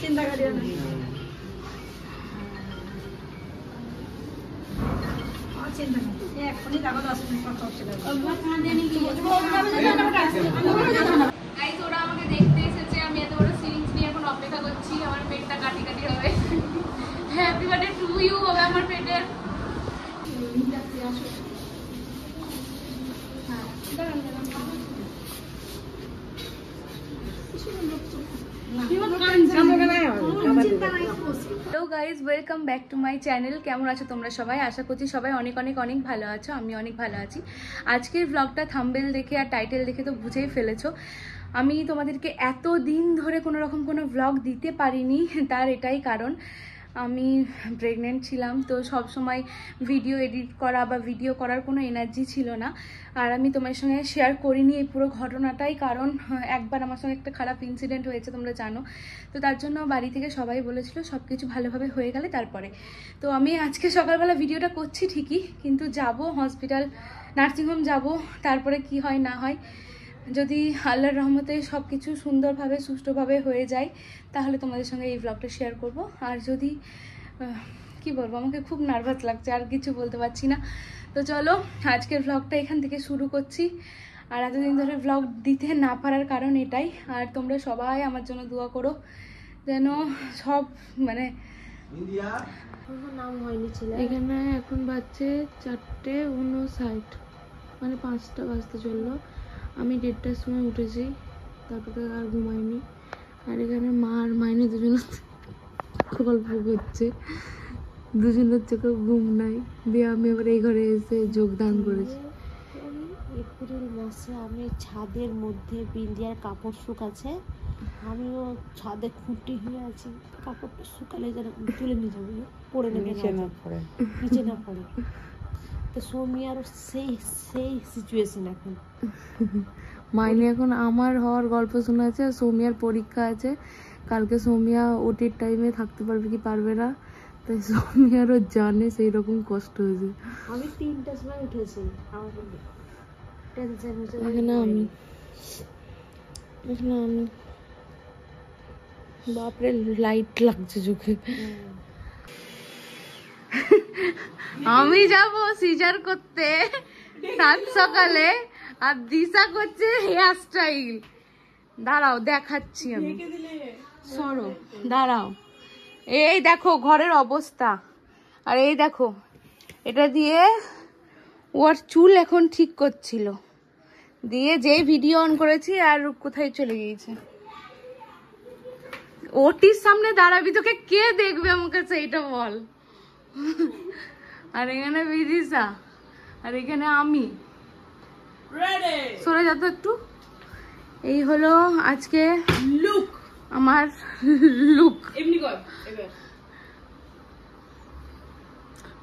চিন্তা করিও না। এখনই দেখো 10 মিনিট পর চলে গাইস, ওরা আমাকে দেখতে এসেছে। আমি এত বড় সিরিঞ্জ নিয়ে এখন অপেক্ষা করছি। আমার পেটটা কাটি কাটি হবে। হ্যাপি বার্থডে টু ইউ হবে আমার পেটের। Hello guys, welcome back to my channel. কেমন আছো তোমরা সবাই? আশা করছি সবাই অনেক অনেক অনেক ভালো আছো। আমি অনেক ভালো আছি। আজকের ব্লগটা থাম্বনেল দেখে আর টাইটেল দেখে তো বুঝেই ফেলেছো। আমি তোমাদেরকে এত দিন ধরে কোনো রকম কোনো ব্লগ দিতে পারিনি। তার এটাই কারণ, আমি প্রেগনেন্ট ছিলাম, তো সব সময় ভিডিও এডিট করা বা ভিডিও করার কোনো এনার্জি ছিল না। আর আমি তোমার সঙ্গে শেয়ার করিনি এই পুরো ঘটনাটাই, কারণ একবার আমার সঙ্গে একটা খারাপ ইনসিডেন্ট হয়েছে, তোমরা জানো। তো তার জন্য বাড়ি থেকে সবাই বলেছিল সব কিছু ভালোভাবে হয়ে গেলে তারপরে। তো আমি আজকে সকালবেলা ভিডিওটা করছি ঠিকই, কিন্তু যাব হসপিটাল, নার্সিংহোম যাব, তারপরে কি হয় না হয়। যদি আল্লাহর রহমতে সব কিছু সুন্দরভাবে সুষ্ঠুভাবে হয়ে যায় তাহলে তোমাদের সঙ্গে এই ব্লগটা শেয়ার করব। আর যদি কি বলবো, আমাকে খুব নার্ভাস লাগছে, আর কিছু বলতে পারছি না। তো চলো আজকের ব্লগটা এখান থেকে শুরু করছি। আর এতদিন ধরে ব্লগ দিতে না পারার কারণ এটাই। আর তোমরা সবাই আমার জন্য দোয়া করো যেন সব মানে নাম হয়নি ছিল। এখানে এখন বাজছে 4:59, মানে 5টা বাজতে চললো। আমি 1:30টার সময় উঠেছি, তারপরে আর ঘুমাইনি। আর এখানে মা আর মাইনে দুজন গল্প করছে, দুজনের চোখে ঘুম নাই। দিয়ে আমি এবার এই ঘরে এসে যোগদান করেছি। এপ্রিল মাসে আমি ছাদের মধ্যে বিন্দিয়ার কাপড় শুকাচ্ছে, আমিও ছাদে খুঁটি হয়ে আছি। কাপড়টা শুকালে যেন তুলে নিয়ে যাবো, পরে নেবে নিচে না পড়ে। তো সৌমিয়ারও সেই সিচুয়েশন এখন। মাইনে এখন আমার হওয়ার গল্প শোনাচ্ছে, আর সৌমিয়ার পরীক্ষা আছে কালকে। সৌমিয়া ওটির টাইমে থাকতে পারবে কি পারবে না, তাই সৌমিয়ারও জানে সেই রকম কষ্ট হয়েছে। আমি 3টার সময় উঠেছি, আমার টেনশন হচ্ছে। এখানে আমি বাপরে লাইট লাগছে চোখে। আমি যাব সিজার করতে সাত সকালে, আর দিশা করছে হেয়ার স্টাইল। দাঁড়াও দেখাচ্ছি আমি, সরো দাঁড়াও। এই দেখো ঘরের অবস্থা, আর এই দেখো এটা দিয়ে ওর চুল এখন ঠিক করছিল, দিয়ে যেই ভিডিও অন করেছি আর কোথায় চলে গিয়েছে। ওটির সামনে দাঁড়াবি, তোকে কে দেখবে আমাকে সেইটা বল। আর এখানে বিদিশা, আর এখানে আমি। সরে যা তো একটু। এই হলো আজকে লুক, আমার লুক। এমনি কর,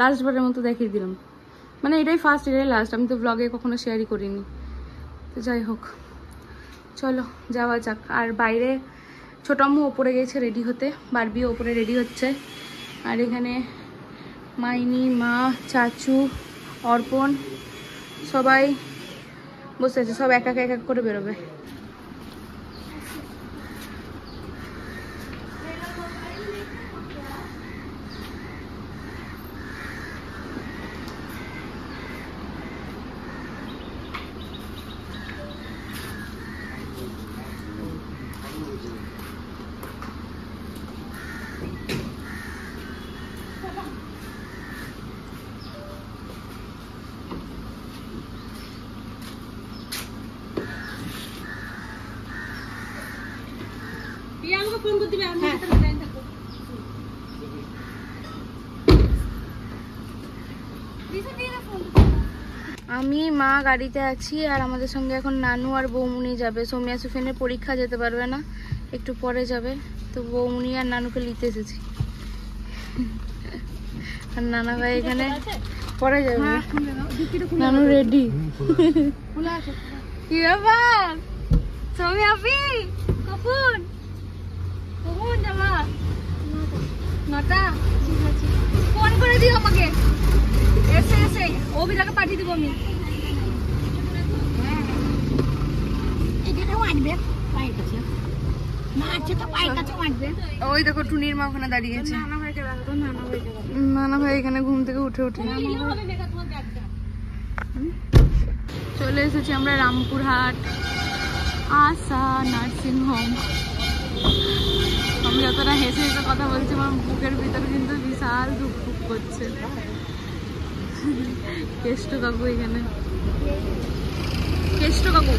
লাস্ট বারের মতো দেখিয়ে দিলাম, মানে এটাই ফার্স্ট, এটাই লাস্ট। আমি তো ব্লগে কখনো শেয়ারই করিনি। তো যাই হোক, চলো যাওয়া যাক। আর বাইরে ছোট আম্মু ওপরে গেছে রেডি হতে, বারবিও ওপরে রেডি হচ্ছে। আর এখানে মাইনি, মা, চাচু, অর্পণ সবাই বসে আছে, সব এক এক করে বেরোবে। আমি মা গাড়িতে আছি, আর আমাদের সঙ্গে এখন নানু আর বৌমুনি যাবে। সৌমিয়া সুফেনের পরীক্ষা, যেতে পারবে না, একটু পরে যাবে। তো বৌমুনি আর নানুকে নিতে এসেছি। আর নানা ভাই এখানে পরে যাবে। নানু রেডি। কি ব্যাপার সৌমি আপি, কখন কখন যাবা? 9টা। ফোন করে দিও আমাকে, এসে অভিটাকে পাঠিয়ে দিব আমি। ওই দেখো টুনির মা ওখানে দাঁড়িয়েছে। নানা ভাই এখানে ঘুম থেকে উঠে চলে এসেছি আমরা রামপুরহাট আশা নার্সিং হোম। আমি যতটা হেসে হেসে কথা বলছি আমার বুকের ভিতরে কিন্তু বিশাল ধুকপুক করছে। কেষ্ট কাকু এখানে, কেষ্ট কাকু,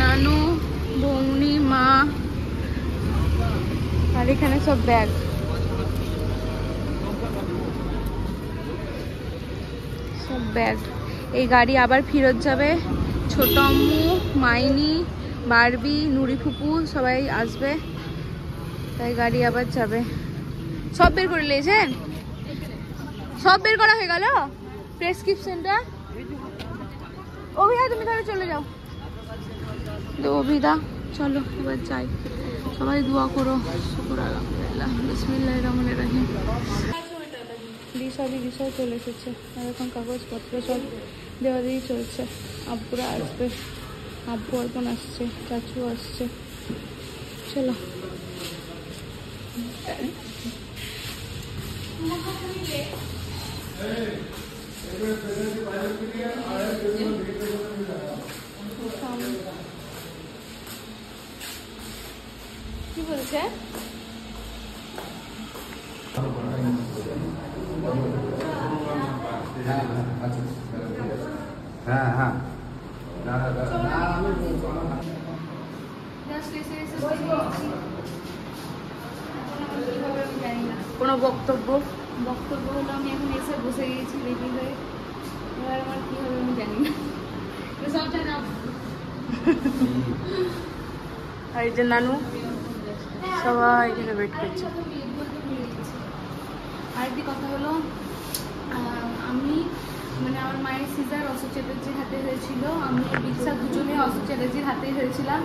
নানু, বৌনি, মা, আর এখানে সব ব্যাগ। সব ব্যাগ। এই গাড়ি আবার ফেরত যাবে। ছোট আম্মু, মাইনি, বারবি, নুরি ফুপু সবাই আসবে, তাই গাড়ি আবার যাবে। সব বের করে নিয়েছেন? সব বের করা হয়ে গেল প্রেসক্রিপশনটা? অভিদা তুমি তাহলে চলে যাও। অভিদা চলো এবার যাই। সবাই দোয়া করো। শুকর আলহামদুলিল্লাহ, বিসমিল্লাহির রহমানির রহিম। দিশা চলে এসেছে আর এখন কাগজপত্র সব দেওয়া দিয়েই চলছে। আব্বুরা আসবে, আব্বু অর্পণ আসছে, চাচু আসছে। চলো কি বলছে? কোনো বক্তব্য হলো আমি এখন এসে বসে গিয়েছি রেডি হয়ে। এবার আমার কি হবে আমি জানি না। সবটা না। আর এই যে নানু সবাই এখানে ওয়েট করছে। আরেকটি কথা হলো, আমি মানে আমার মায়ের সিজার অশোক চ্যাটার্জির হাতে হয়েছিল, আমি দীক্ষা দুজনে অশোক চ্যাটার্জির হাতেই হয়েছিলাম।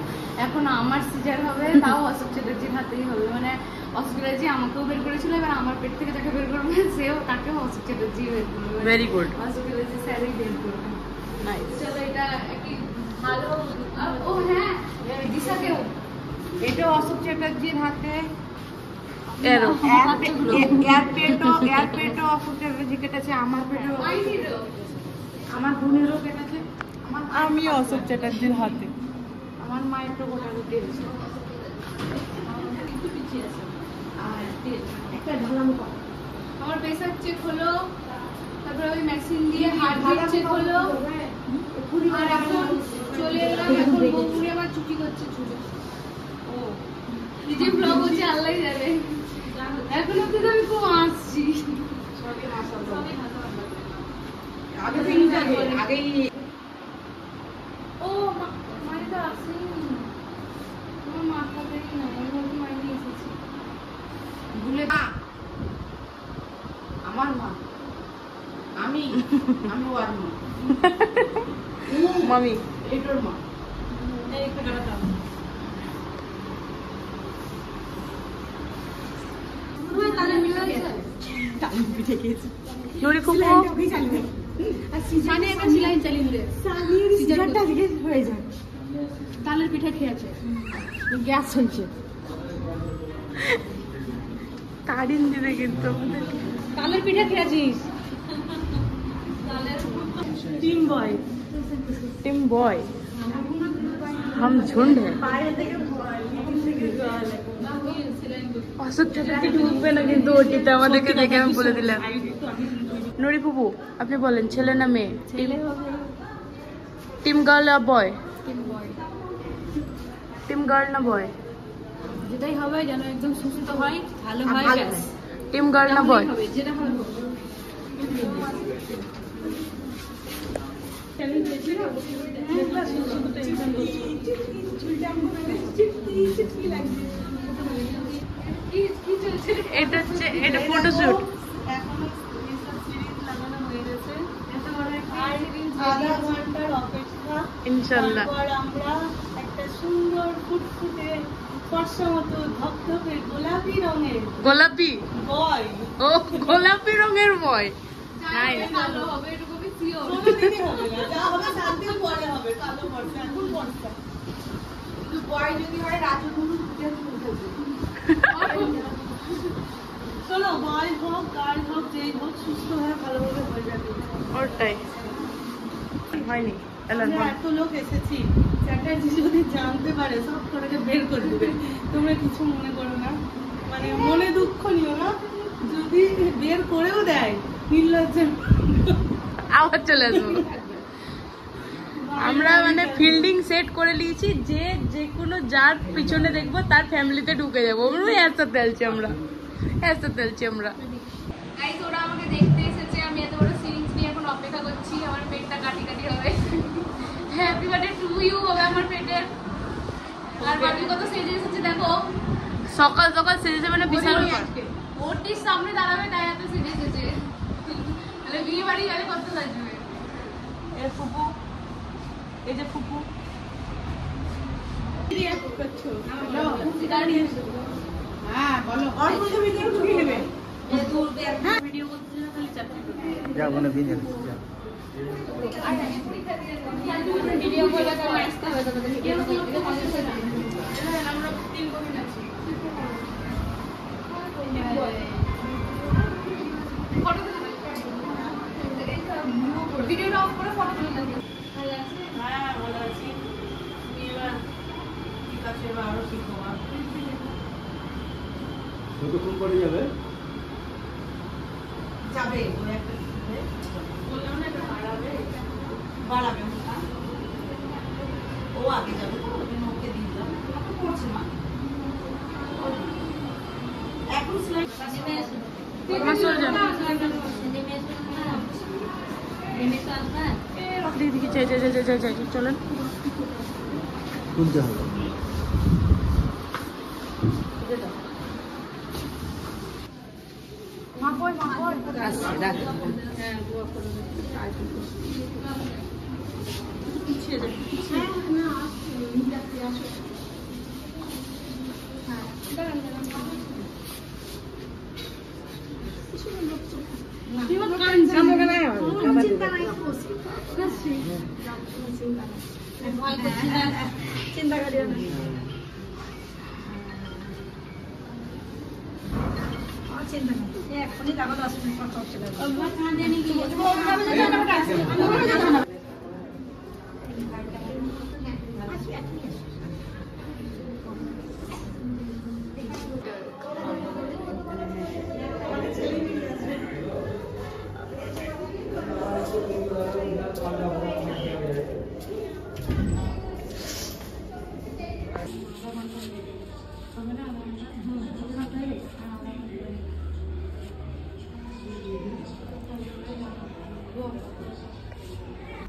এখন আমার সিজার হবে, তাও অশোক চ্যাটার্জির হাতেই হবে। মানে অশোক চ্যাটার্জি আমাকেও বের করেছিল, এবার আমার পেট থেকে যাকে বের করবে সেও তাকেও অশোক চ্যাটার্জি বের করবে। Very good. অশোক চ্যাটার্জি স্যারই বের করবে। চলো এটা একটি ভালো। ও হ্যাঁ, দিশাকেও এটাও অশোক চ্যাটার্জির হাতে। অশোক চ্যাটার্জি কেটেছে, আমার পেটও, আমার বোনেরও কেটেছে। আমি অশোক চ্যাটার্জির হাতে। আমার মায়ের তো গোটা কেটেছে। একটা ঢালাম কর। আমার প্রেসার চেক হলো, তারপরে ওই মেশিন দিয়ে হার্ট চেক হলো, আর এখন চলে এলাম। এখন বকুড়ি আমার ছুটি করছে চুলে। ও নিজে ব্লগ হচ্ছে আল্লাহ যাবে। এখন অব্দি তো আমি খুব আসছি। ও মানে তো আসেনি, আমার মাথা বেরিয়ে না, আমি ভাবছি মাইনে এসেছি। ভুলে না আমার মা, আমি ওর মা, মামি এটার মা। নুরি ফুপু তালের পিঠা খেয়েছে, গ্যাস হয়েছে। তারিন দিবে কিন্তু তালের পিঠা খেয়েছিস? টিম বয়, টিম বয়, হাম ঝুন্ড হ্যায়। অশোক চ্যাটার্জি ঢুকবে না কিন্তু ওটিতে, আমাদেরকে দেখে আমি বলে দিলাম। নুরি ফুপু আপনি বলেন ছেলে না মেয়ে? টিম গার্ল না বয়? টিম গার্ল না বয়? যেটাই হবে যেন একদম সুস্থ হয়, ভালো হয়। টিম গার্ল না বয়? যেটা হবে এটা হচ্ছে, এটা ফটোশুট। ইনশাআল্লাহ আমরা একটা সুন্দর ফুটফুটে ফর্সা মতো ধপধপে গোলাপি রঙের গোলাপি বয়, ও গোলাপি রঙের বয়। ভালো হবে এটুকু আমি শিওর। যা হবে 7 দিন পরে হবে, কালো বর্ষা এখন বর্ষা। বয় যদি হয় রাজু চলো বয় হোক গার্ল হোক যেই হোক সুস্থ হয়ে ভালোভাবে হয়ে যাবে। ওটাই হয়নি এত লোক এসেছি, চ্যাটার্জি যদি জানতে পারে সব করে বের করে দেবে। তোমরা কিছু মনে করো না, মানে মনে দুঃখ নিও না। যদি বের করেও দেয় নির্লজ্জা আবার চলে আসবো। আমরা মানে ফিল্ডিং সেট করে নিয়েছি, যে কোনো যার পিছনে দেখবো তার ফ্যামিলিতে ঢুকে যাবো। এত তেলছি আমরা, এত তেলছি আমরা। গাইস ওরা আমাকে দেখতে এসেছে, আমি এত বড় সিরিজ নিয়ে এখন অপেক্ষা করছি, আমার পেটটা কাটি কাটি হবে। হ্যাপি বার্থডে টু ইউ হবে আমার পেটের। আর বাকি কত সেজে এসেছে দেখো, সকাল সকাল সেজেছে মানে বিশাল ব্যাপার। ওটির সামনে দাঁড়াবে তাই এত সেজে এসেছে, তাহলে বিয়ে বাড়ি গেলে কত সাজবে। এ ফুপু, এই যে ফুপু হ্যাঁ বলো, অল্প সময় দিয়ে ঢুকিয়ে নেবে। যা বলে বিদেশ যা ভিডিও কলে তো আসতে হবে, তোমাদের ভিডিও কল করে আমরা 3 কমিন আছি। ফটো ভিডিওটা অফ করে ফটো তুলে দেব। হ্যাঁ ভালো আছি। এবার ঠিক আছে, এবার আরো শিখবো। কতক্ষণ পরে যাবে? যাবে ওই একটা বললাম না, এটা বাড়াবে বাড়াবে ও আগে যাবে তো, ওকে দিয়ে দিলাম। এখন করছে না, এখন স্লাইড চলেন তুলতে হবে। চিন্তা করিও না। চিন্তা নেই, এখনই দেখো 10 মিনিট পর চলে যাবে।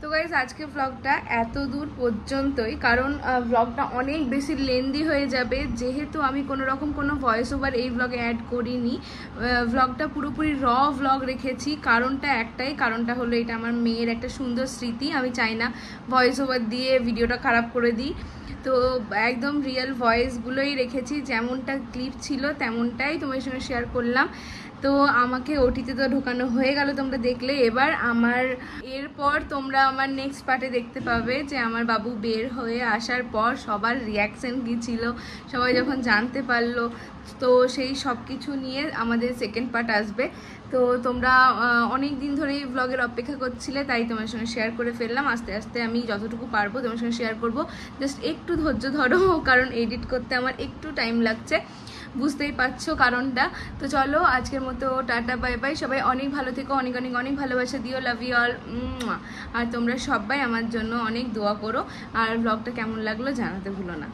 তো গাইস আজকে ব্লগটা এত দূর পর্যন্তই, কারণ ব্লগটা অনেক বেশি লেন্দি হয়ে যাবে, যেহেতু আমি কোনো রকম কোনো ভয়েস ওভার এই ব্লগে অ্যাড করিনি। ব্লগটা পুরোপুরি র ব্লগ রেখেছি। কারণটা একটাই, কারণটা হলো এটা আমার মেয়ের একটা সুন্দর স্মৃতি, আমি চাই না ভয়েস ওভার দিয়ে ভিডিওটা খারাপ করে দিই। তো একদম রিয়েল ভয়েসগুলোই রেখেছি, যেমনটা ক্লিপ ছিল তেমনটাই তোমার সঙ্গে শেয়ার করলাম। তো আমাকে ওটিতে তো ঢোকানো হয়ে গেল, তোমরা দেখলে। এবার এরপর তোমরা আমার নেক্সট পার্টে দেখতে পাবে যে আমার বাবু বের হয়ে আসার পর সবার রিয়াকশান কী ছিল, সবাই যখন জানতে পারলো। তো সেই সব কিছু নিয়ে আমাদের সেকেন্ড পার্ট আসবে। তো তোমরা অনেক দিন ধরেই ব্লগের অপেক্ষা করছিলে, তাই তোমার সঙ্গে শেয়ার করে ফেললাম। আস্তে আস্তে আমি যতটুকু পারবো তোমার সঙ্গে শেয়ার করব। জাস্ট একটু ধৈর্য ধরো, কারণ এডিট করতে আমার একটু টাইম লাগছে, বুঝতেই পারছো কারণটা। তো চলো আজকের মতো টাটা বাই বাই। সবাই অনেক ভালো থেকো, অনেক অনেক অনেক ভালোবাসা দিও, লাভ ইউ অল। আর তোমরা সবাই আমার জন্য অনেক দোয়া করো, আর ব্লগটা কেমন লাগলো জানাতে ভুলো না।